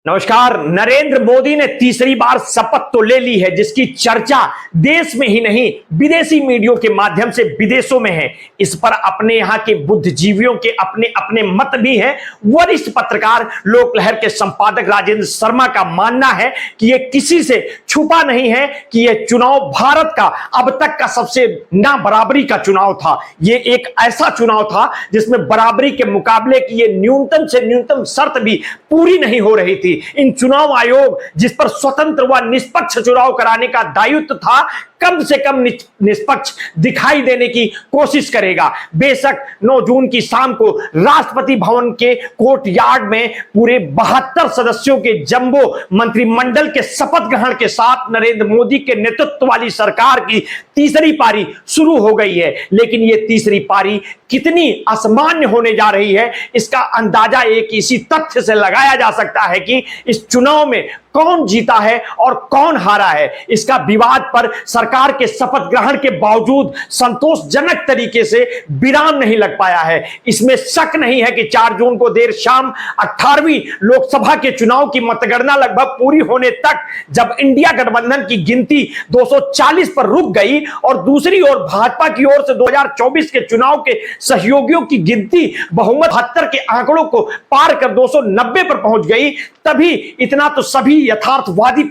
नमस्कार। नरेंद्र मोदी ने तीसरी बार शपथ तो ले ली है, जिसकी चर्चा देश में ही नहीं विदेशी मीडिया के माध्यम से विदेशों में है। इस पर अपने यहां के बुद्धिजीवियों के अपने अपने मत भी हैं। वरिष्ठ पत्रकार लोकलहर के संपादक राजेंद्र शर्मा का मानना है कि यह किसी से छुपा नहीं है कि यह चुनाव भारत का अब तक का सबसे ना बराबरी का चुनाव था। यह एक ऐसा चुनाव था जिसमें बराबरी के मुकाबले की यह न्यूनतम से न्यूनतम शर्त भी पूरी नहीं हो रही थी। इन चुनाव आयोग जिस पर स्वतंत्र व निष्पक्ष चुनाव कराने का दायित्व था, कम से कम निष्पक्ष दिखाई देने की कोशिश करेगा। बेशक 9 जून की शाम को राष्ट्रपति भवन के कोर्ट यार्ड में पूरे 72 सदस्यों के जंबो मंत्रिमंडल के शपथ ग्रहण के साथ नरेंद्र मोदी के नेतृत्व वाली सरकार की तीसरी पारी शुरू हो गई है। लेकिन यह तीसरी पारी कितनी असामान्य होने जा रही है, इसका अंदाजा एक इसी तथ्य से लगाया जा सकता है कि इस चुनाव में कौन जीता है और कौन हारा है। इसका विवाद पर सरकार के शपथ ग्रहण के बावजूद संतोषजनक तरीके से विराम नहीं लग पाया है। इसमें शक नहीं है कि 4 जून को देर शाम 18वीं लोकसभा के चुनाव की मतगणना लगभग पूरी होने तक, जब इंडिया गठबंधन की गिनती 240 पर रुक गई और दूसरी ओर भाजपा की ओर से 2024 के चुनाव के सहयोगियों की गिनती बहुमत 72 के आंकड़ों को पार कर 290 पर पहुंच गई, तभी इतना तो सभी यथार्थवादी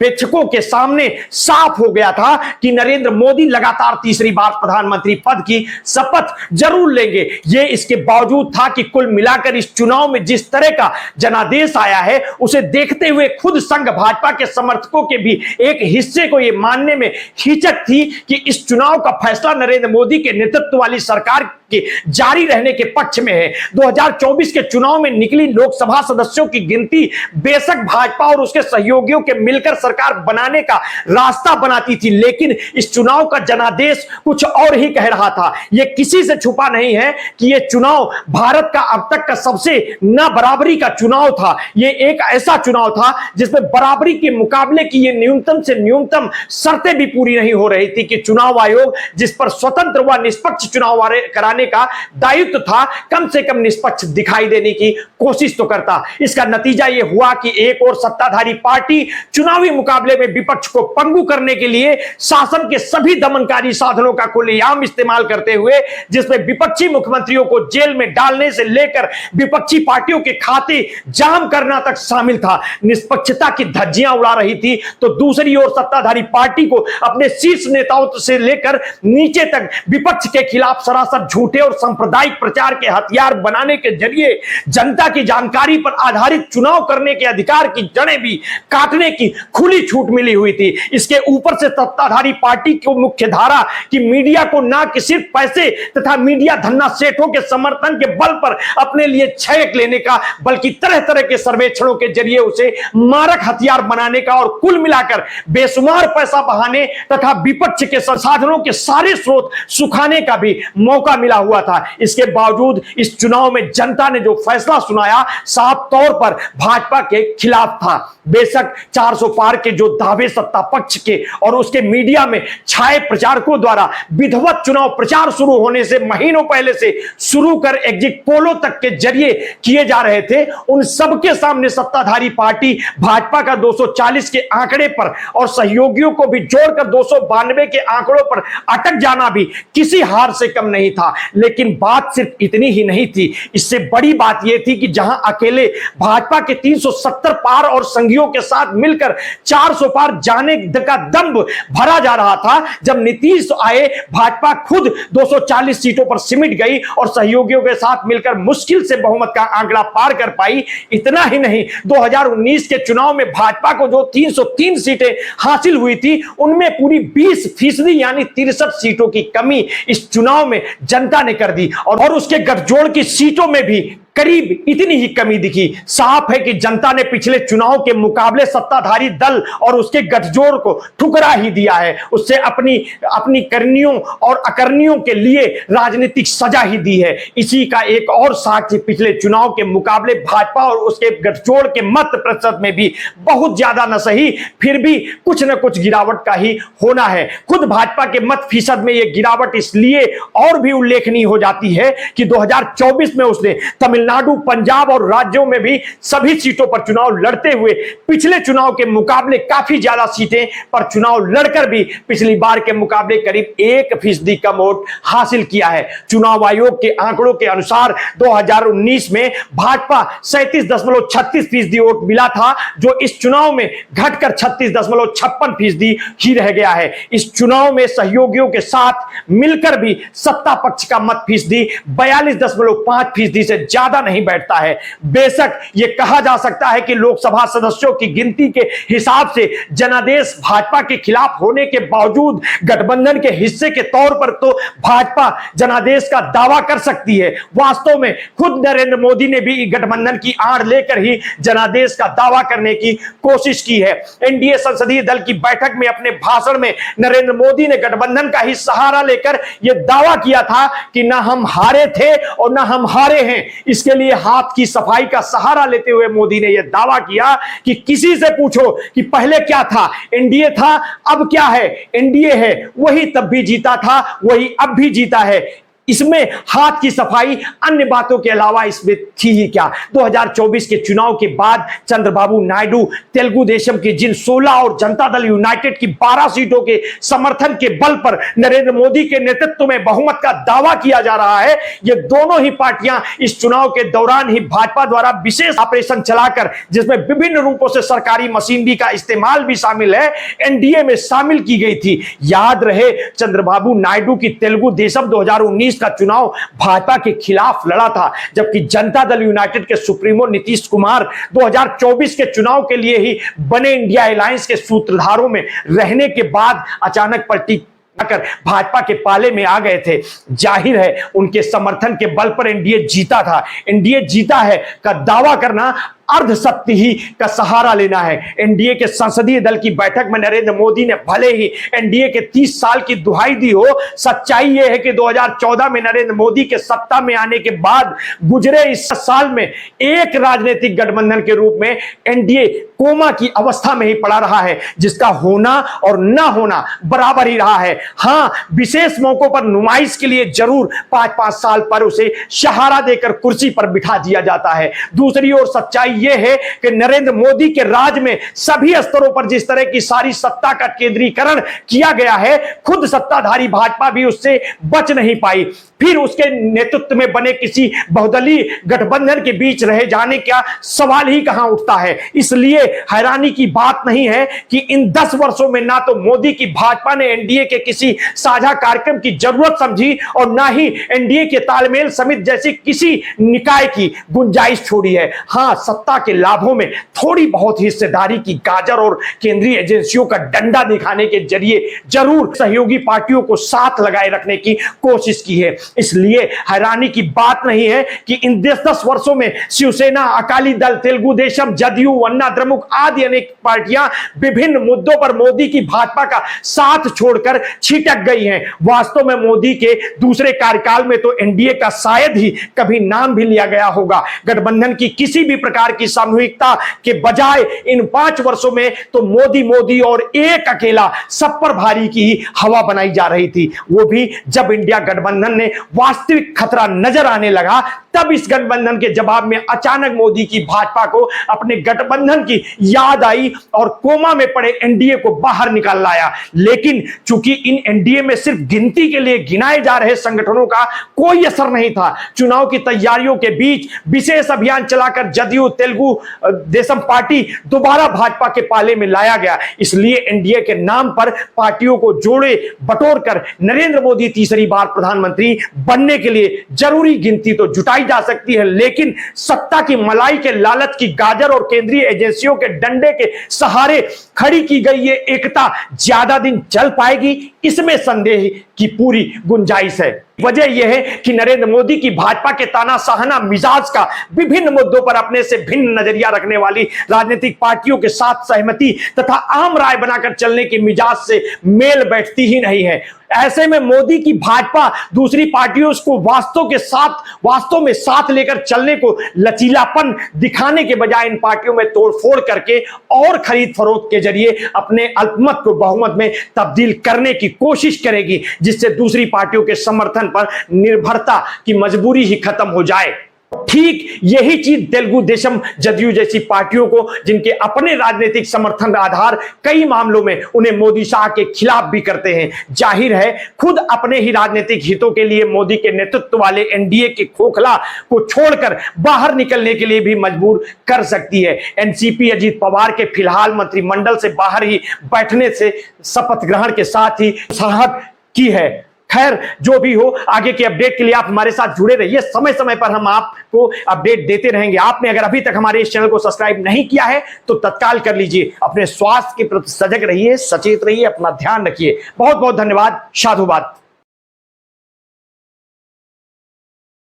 प्रेक्षकों के सामने साफ हो गया था कि नरेंद्र मोदी लगातार तीसरी बार प्रधानमंत्री पद की शपथ जरूर लेंगे। यह इसके बावजूद था कि कुल मिलाकर इस चुनाव में जिस तरह का जनादेश आया है, उसे देखते हुए खुद संघ भाजपा के समर्थकों के भी एक हिस्से को यह मानने में हिचक थी कि इस चुनाव का फैसला नरेंद्र मोदी के नेतृत्व वाली सरकार के जारी रहने के पक्ष में है। 2024 के चुनाव में निकली लोकसभा सदस्यों की गिनती बेशक भाजपा और उसके सहयोगियों के मिलकर सरकार बनाने का रास्ता बनाती थी, लेकिन इस चुनाव का जनादेश कुछ और ही कह रहा था। यह किसी से छुपा नहीं है कि यह चुनाव भारत का अब तक का सबसे ना बराबरी का चुनाव था। यह एक ऐसा चुनाव था जिसमें बराबरी के मुकाबले की यह न्यूनतम से न्यूनतम शर्तें भी पूरी नहीं हो रही थी कि चुनाव आयोग जिस पर स्वतंत्र व निष्पक्ष चुनाव कराने का दायित्व था, कम से कम निष्पक्ष दिखाई देने की कोशिश तो करता। इसका नतीजा यह हुआ कि एक और सत्ताधारी पार्टी चुनावी मुकाबले में विपक्ष को पंगु करने के लिए शासन के सभी दमनकारी साधनों का खुलेआम इस्तेमाल करते हुए, जिसमें विपक्षी मुख्यमंत्रियों को जेल में डालने से लेकर विपक्षी पार्टियों के खाते जाम करना तक शामिल था, निष्पक्षता की धज्जियां उड़ा रही थी, तो दूसरी ओर सत्ताधारी पार्टी को अपने शीर्ष नेताओं से लेकर नीचे तक विपक्ष के खिलाफ सरासर झूठे और सांप्रदायिक प्रचार के हथियार बनाने के जरिए जनता की जानकारी पर आधारित चुनाव करने के अधिकार की जड़ें भी काटने की खुली छूट मिली हुई थी। इसके ऊपर से सत्ताधारी पार्टी को मुख्य धारा की मीडिया को ना कि सिर्फ पैसे तथा मीडिया धन्ना सेठों के समर्थन के बल पर अपने लिए छेक लेने का, बल्कि तरह तरह के सर्वेक्षणों के जरिए उसे मारक हथियार बनाने का और कुल मिलाकर बेशुमार पैसा बहाने तथा विपक्ष के संसाधनों के सारे स्रोत सुखाने का भी मौका मिला हुआ था। इसके बावजूद इस चुनाव में जनता ने जो फैसला सुनाया, साफ तौर पर भाजपा के खिलाफ था। बेशक 400 पार के जो दावे सत्ता पक्ष के और उसके मीडिया में छाए प्रचारकों द्वारा विधिवत चुनाव प्रचार शुरू होने से महीनों पहले से शुरू कर एग्जिट पोलों तक के जरिए किए जा रहे थे, उन सबके सामने सत्ताधारी पार्टी भाजपा का 240 के आंकड़े पर और सहयोगियों को भी जोड़कर 292 के आंकड़ों पर अटक जाना भी किसी हार से कम नहीं था। लेकिन बात सिर्फ इतनी ही नहीं थी, इससे बड़ी बात यह थी कि जहां अकेले भाजपा के 370 पार और संघियों के साथ मिलकर 400 पार जाने का दंभ भरा जा रहा था, जब नीतीश आए भाजपा खुद 240 सीटों पर सिमट गई और सहयोगियों के साथ मिलकर मुश्किल से बहुमत का आंकड़ा पार कर पाई। इतना ही नहीं, 2019 के चुनाव में भाजपा को जो 303 सीटें हासिल हुई थी, उनमें पूरी 20% यानी 63 सीटों की कमी इस चुनाव में जनता ने कर दी और उसके गठजोड़ की सीटों में भी करीब इतनी ही कमी दिखी। साफ है कि जनता ने पिछले चुनाव के मुकाबले सत्ताधारी दल और उसके गठजोड़ को ठुकरा ही दिया है, उससे अपनी करनियों और अकर्नियों के लिए राजनीतिक सजा ही दी है। इसी का एक और साक्ष्य पिछले चुनाव के मुकाबले भाजपा और उसके गठजोड़ के मत प्रतिशत में भी बहुत ज्यादा न सही, फिर भी कुछ न कुछ गिरावट का ही होना है। खुद भाजपा के मत फीसद में यह गिरावट इसलिए और भी उल्लेखनीय हो जाती है कि 2024 में उसने तमिलनाडु तमिलनाडु, पंजाब और राज्यों में भी सभी सीटों पर चुनाव लड़ते हुए पिछले चुनाव के मुकाबले काफी ज्यादा सीटें पर चुनाव लड़कर भी पिछली बार के मुकाबले करीब 1% कम वोट हासिल किया है। चुनाव आयोग के आंकड़ों के अनुसार 2019 में भाजपा 37.36% वोट मिला था, जो इस चुनाव में घटकर 36.56% ही रह गया है। इस चुनाव में सहयोगियों के साथ मिलकर भी सत्ता पक्ष का मत फीसदी 42.5% से ज्यादा नहीं बैठता है। बेशक यह कहा जा सकता है कि लोकसभा सदस्यों की गिनती के हिसाब से जनादेश भाजपा के खिलाफ होने के बावजूद गठबंधन के हिस्से के तौर पर तो भाजपा जनादेश का दावा कर सकती है। वास्तव में खुद नरेंद्र मोदी ने भी गठबंधन की आड़ लेकर ही जनादेश का दावा करने की कोशिश की है। एनडीए संसदीय दल की बैठक में अपने भाषण में नरेंद्र मोदी ने गठबंधन का ही सहारा लेकर यह दावा किया था कि ना हम हारे थे और ना हम हारे हैं। इसके लिए हाथ की सफाई का सहारा लेते हुए मोदी ने यह दावा किया कि किसी से पूछो कि पहले क्या था, एनडीए था, अब क्या है, एनडीए है, वही तब भी जीता था, वही अब भी जीता है। इसमें हाथ की सफाई अन्य बातों के अलावा इसमें थी ही क्या। 2024 के चुनाव के बाद चंद्रबाबू नायडू तेलुगु देशम की जिन 16 और जनता दल यूनाइटेड की 12 सीटों के समर्थन के बल पर नरेंद्र मोदी के नेतृत्व में बहुमत का दावा किया जा रहा है, ये दोनों ही पार्टियां इस चुनाव के दौरान ही भाजपा द्वारा विशेष ऑपरेशन चलाकर, जिसमें विभिन्न रूपों से सरकारी मशीनरी का इस्तेमाल भी शामिल है, एनडीए में शामिल की गई थी। याद रहे चंद्रबाबू नायडू की तेलुगु देशम 2019 का चुनाव भाजपा के खिलाफ लड़ा था, जबकि जनता दल यूनाइटेड के सुप्रीमो नीतीश कुमार 2024 के चुनाव के लिए ही बने इंडिया अलायंस के सूत्रधारों में रहने के बाद अचानक पलटी कर भाजपा के पाले में आ गए थे। जाहिर है उनके समर्थन के बल पर एनडीए जीता था। एनडीए जीता है का दावा करना अर्ध सत्य ही का सहारा लेना है। एनडीए के संसदीय दल की बैठक में नरेंद्र मोदी ने भले ही एनडीए के 30 साल की दुहाई दी हो, सच्चाई यह है कि 2014 में नरेंद्र मोदी के सत्ता में आने के बाद गुजरे इस साल में एक राजनीतिक गठबंधन के रूप में एनडीए कोमा की अवस्था में ही पड़ा रहा है, जिसका होना और ना होना बराबर ही रहा है। हां, विशेष मौकों पर नुमाइश के लिए जरूर 5-5 साल पर उसे सहारा देकर कुर्सी पर बिठा दिया जाता है। दूसरी ओर सच्चाई यह है कि नरेंद्र मोदी के राज में सभी स्तरों पर जिस तरह की सारी सत्ता का केंद्रीकरण किया गया है, खुद सत्ताधारी भाजपा भी उससे बच नहीं पाई। फिर उसके नेतृत्व में बने किसी बहुदलीय गठबंधन के बीच रह जाने का सवाल ही कहां उठता है। इसलिए हैरानी की बात नहीं है कि इन 10 वर्षों में ना तो मोदी की भाजपा ने एनडीए के किसी साझा कार्यक्रम की जरूरत समझी और ना ही एनडीए के तालमेल समिति जैसी किसी निकाय की गुंजाइश छोड़ी है। हां, सत्ता के लाभों में थोड़ी बहुत हिस्सेदारी की गाजर और केंद्रीय एजेंसियों का डंडा दिखाने के जरिए जरूर सहयोगी पार्टियों को साथ लगाए रखने की कोशिश की है। इसलिए हैरानी की बात नहीं है कि इन 10 वर्षों में शिवसेना, अकाली दल, तेलुगु देशम, जदयू, अन्ना द्रमुक आदि अनेक पार्टियां विभिन्न मुद्दों पर मोदी की भाजपा का साथ छोड़कर छिटक गई हैं। वास्तव में मोदी के दूसरे कार्यकाल में तो एनडीए का शायद ही कभी नाम भी लिया गया होगा। गठबंधन की किसी भी प्रकार की सामूहिकता के बजाय इन 5 वर्षों में तो मोदी और एक अकेला सब पर भारी की ही हवा बनाई जा रही थी। वो भी जब इंडिया गठबंधन ने वास्तविक खतरा नजर आने लगा, तब इस गठबंधन के जवाब में अचानक मोदी की भाजपा को अपने गठबंधन की याद आई और कोमा में पड़े एनडीए को बाहर निकाल लाया। लेकिन चूंकि इन एनडीए में सिर्फ गिनती के लिए गिनाए जा रहे संगठनों का कोई असर नहीं था, चुनाव की तैयारियों के बीच विशेष अभियान चलाकर जदयू, तेलुगु देशम पार्टी दोबारा भाजपा के पाले में लाया गया। इसलिए एनडीए के नाम पर पार्टियों को जोड़े बटोर कर नरेंद्र मोदी तीसरी बार प्रधानमंत्री बनने के लिए जरूरी गिनती तो जुटाई जा सकती है, लेकिन सत्ता की मलाई के लालच की गाजर और केंद्रीय एजेंसियों के डंडे के सहारे खड़ी की गई ये एकता ज्यादा दिन चल पाएगी, इसमें संदेह की पूरी गुंजाइश है। वजह यह है कि नरेंद्र मोदी की भाजपा के तानाशाहना मिजाज का विभिन्न मुद्दों पर अपने से भिन्न नजरिया रखने वाली राजनीतिक पार्टियों के साथ सहमति तथा आम राय बनाकर चलने के मिजाज से मेल बैठती ही नहीं है। ऐसे में मोदी की भाजपा दूसरी पार्टियों को वास्तव में साथ लेकर चलने को लचीलापन दिखाने के बजाय इन पार्टियों में तोड़फोड़ करके और खरीद फरोख्त के जरिए अपने अल्पमत को बहुमत में तब्दील करने की कोशिश करेगी, जिससे दूसरी पार्टियों के समर्थन पर निर्भरता की मजबूरी ही खत्म हो जाए। ठीक यही चीज तेलुगु देशम जदयू जैसी पार्टियों को, जिनके अपने राजनीतिक समर्थन आधार कई मामलों में उन्हें मोदी शाह के खिलाफ भी करते हैं, जाहिर है खुद अपने ही राजनीतिक हितों के लिए मोदी के नेतृत्व वाले एनडीए के खोखला को छोड़कर बाहर निकलने के लिए भी मजबूर कर सकती है। एनसीपी अजीत पवार के फिलहाल मंत्रिमंडल से बाहर ही बैठने से शपथ ग्रहण के साथ ही सरहद की है। खैर, जो भी हो, आगे के अपडेट के लिए आप हमारे साथ जुड़े रहिए, समय समय पर हम आपको अपडेट देते रहेंगे। आपने अगर अभी तक हमारे इस चैनल को सब्सक्राइब नहीं किया है तो तत्काल कर लीजिए। अपने स्वास्थ्य के प्रति सजग रहिए, सचेत रहिए, अपना ध्यान रखिए। बहुत बहुत धन्यवाद। साधुवाद।